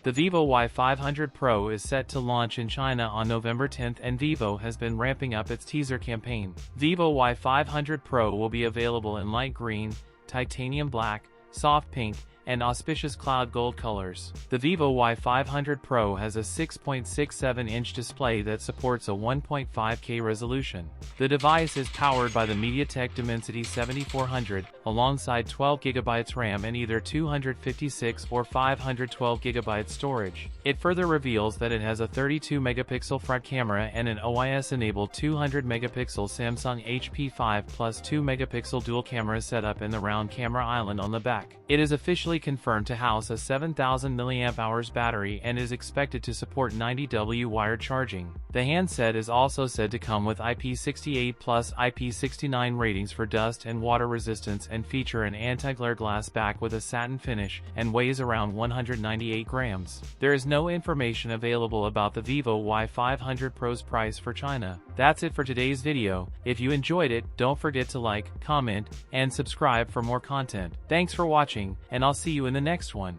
The Vivo Y500 Pro is set to launch in China on November 10th, and Vivo has been ramping up its teaser campaign. Vivo Y500 Pro will be available in light green, titanium black, soft pink, and auspicious cloud gold colors. The Vivo Y500 Pro has a 6.67-inch display that supports a 1.5K resolution. The device is powered by the MediaTek Dimensity 7400, alongside 12GB RAM and either 256 or 512GB storage. It further reveals that it has a 32-megapixel front camera and an OIS-enabled 200-megapixel Samsung HP5 plus 2-megapixel dual camera setup in the round camera island on the back. It is officially confirmed to house a 7000 mAh battery and is expected to support 90W wired charging. The handset is also said to come with IP68 plus IP69 ratings for dust and water resistance and feature an anti-glare glass back with a satin finish and weighs around 198 grams. There is no information available about the Vivo Y500 Pro's price for China. That's it for today's video. If you enjoyed it, don't forget to like, comment, and subscribe for more content. Thanks for watching, and I'll see you in the next one.